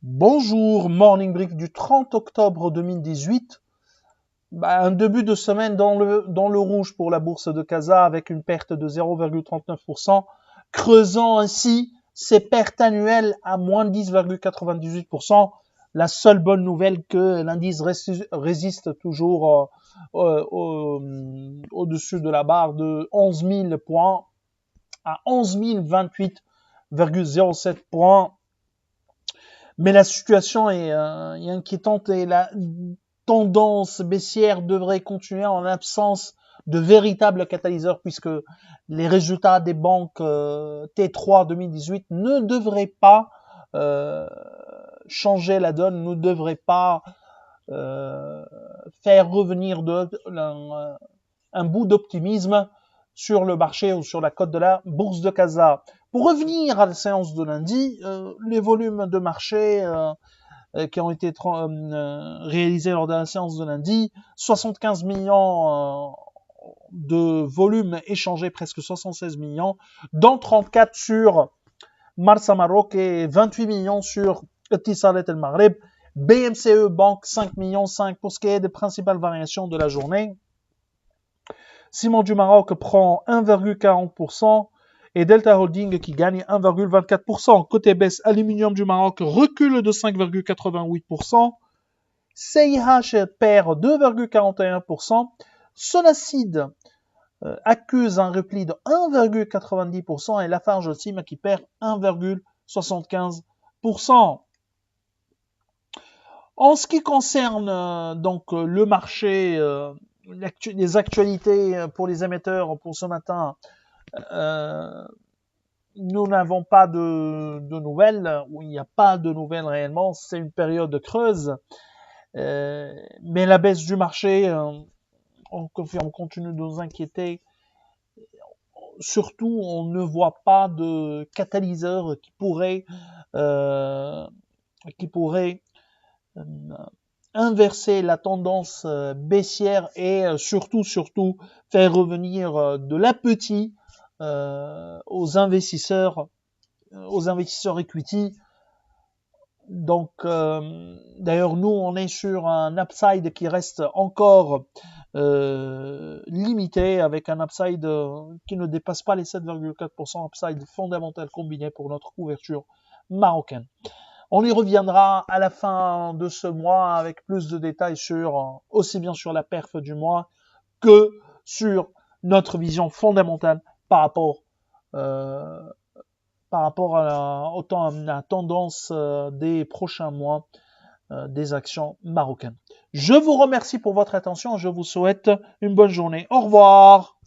Bonjour, Morning Brief du 30 octobre 2018. Un début de semaine dans le rouge pour la bourse de Casa avec une perte de 0,39%, creusant ainsi ses pertes annuelles à moins 10,98%. La seule bonne nouvelle que l'indice résiste toujours au-dessus de la barre de 11 000 points à 11 028,07 points. Mais la situation est inquiétante et la tendance baissière devrait continuer en absence de véritables catalyseurs puisque les résultats des banques T3 2018 ne devraient pas changer la donne, ne devraient pas faire revenir un bout d'optimisme sur le marché ou sur la cote de la bourse de Casa. Pour revenir à la séance de lundi, les volumes de marché qui ont été réalisés lors de la séance de lundi, 75 millions de volumes échangés, presque 76 millions, dont 34 sur Marsa Maroc et 28 millions sur Etisalat El Maghreb. BMCE Banque 5 millions 5 pour ce qui est des principales variations de la journée. Ciment du Maroc prend 1,40% et Delta Holding qui gagne 1,24%. Côté baisse, Aluminium du Maroc recule de 5,88%. CIH perd 2,41%. Sonacide accuse un repli de 1,90% et Lafarge Sim qui perd 1,75%. En ce qui concerne donc le marché, les actualités pour les émetteurs pour ce matin, nous n'avons pas de nouvelles, ou il n'y a pas de nouvelles réellement, c'est une période creuse, mais la baisse du marché, on continue de nous inquiéter. Surtout, on ne voit pas de catalyseur qui pourrait inverser la tendance baissière et surtout faire revenir de l'appétit aux investisseurs equity. Donc d'ailleurs nous on est sur un upside qui reste encore limité, avec un upside qui ne dépasse pas les 7,4% upside fondamental combiné pour notre couverture marocaine. On y reviendra à la fin de ce mois avec plus de détails sur aussi bien sur la perf du mois que sur notre vision fondamentale par rapport à la tendance des prochains mois des actions marocaines. Je vous remercie pour votre attention. Je vous souhaite une bonne journée. Au revoir.